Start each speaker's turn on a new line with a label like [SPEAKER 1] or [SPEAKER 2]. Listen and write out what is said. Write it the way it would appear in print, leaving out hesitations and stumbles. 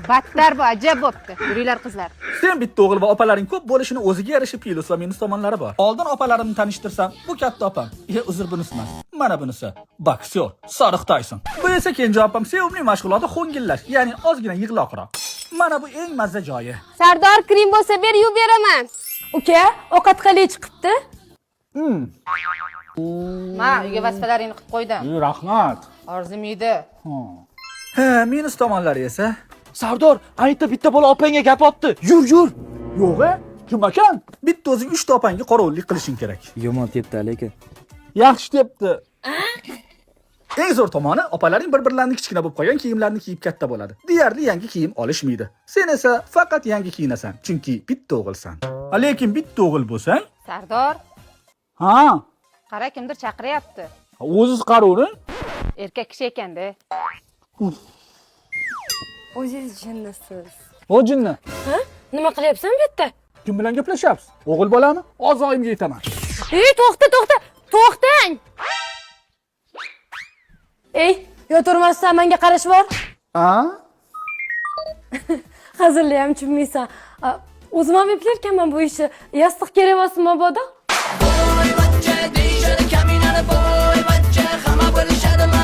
[SPEAKER 1] Battar bu, ajab bo'pti. Yuringlar qizlar.
[SPEAKER 2] Sen bitta o'g'il va opalaring ko'p bo'lishini o'ziga yarasha plyus va minus tomonlari bor. Oldin opalarimni tanishtirsam, bu katta opam. Uzr bunisi emas. Mana bunisi. Boksyor, Sodiq Tayson. Bu esa kenja opam sevimli mashg'uloti xo'ngillash, ya'ni ozgina yig'loqroq. Mana bu eng mazza joyi.
[SPEAKER 1] Sardor, krim bo'lsa ber, yuvib beraman.
[SPEAKER 3] Uka, ovqat qalay chiqibdi?
[SPEAKER 1] Ma, uyga vazifalaringni qilib qo'ydim.
[SPEAKER 2] Rahmat.
[SPEAKER 1] Arzimaydi.
[SPEAKER 2] Ha, minus tomonlari esa
[SPEAKER 4] Sardor, ayta bitta bola opangga gap otdi. Yur.
[SPEAKER 2] yo'q-a? Kim ekan? Bitta o'zing 3 ta opangga qorovullik qilishing kerak.
[SPEAKER 4] Yomon tepdi lekin.
[SPEAKER 2] Yaxshi debdi. Eng zo'r tomoni, opalaring bir-birlarini kichkina bo'lib qolgan kiyimlarni kiyib katta bo'ladi. Deyarli yangi kiyim olishmaydi. Sen esa faqat yangi kiyinasan, chunki bitta o'g'ilsan. Lekin bitta o'g'il bo'lsang,
[SPEAKER 1] Sardor,
[SPEAKER 2] ha,
[SPEAKER 1] qara kimdir chaqiryapti.
[SPEAKER 2] o'zingiz qaroving.
[SPEAKER 1] Erkak kishi ekanda.
[SPEAKER 3] O'zingiz jinnisiz.
[SPEAKER 2] O jinni.
[SPEAKER 3] Ha? Nima qilyapsan bu yerda?
[SPEAKER 2] Kim bilan gaplashyapsiz? O'g'il bolami? Hozir oyimga aytaman.
[SPEAKER 3] Ey, to'xtang. Ey, yo'tirmasdan menga qarash bor.
[SPEAKER 2] Ha?
[SPEAKER 3] Hazırlı ham tushunmaysan. O'zim ham eplirkanman bu ishni. Yostiq kerak emasmi mabodo?
[SPEAKER 5] Voy bachcha deyishadi kaminani, voy bachcha hamma bilishadi.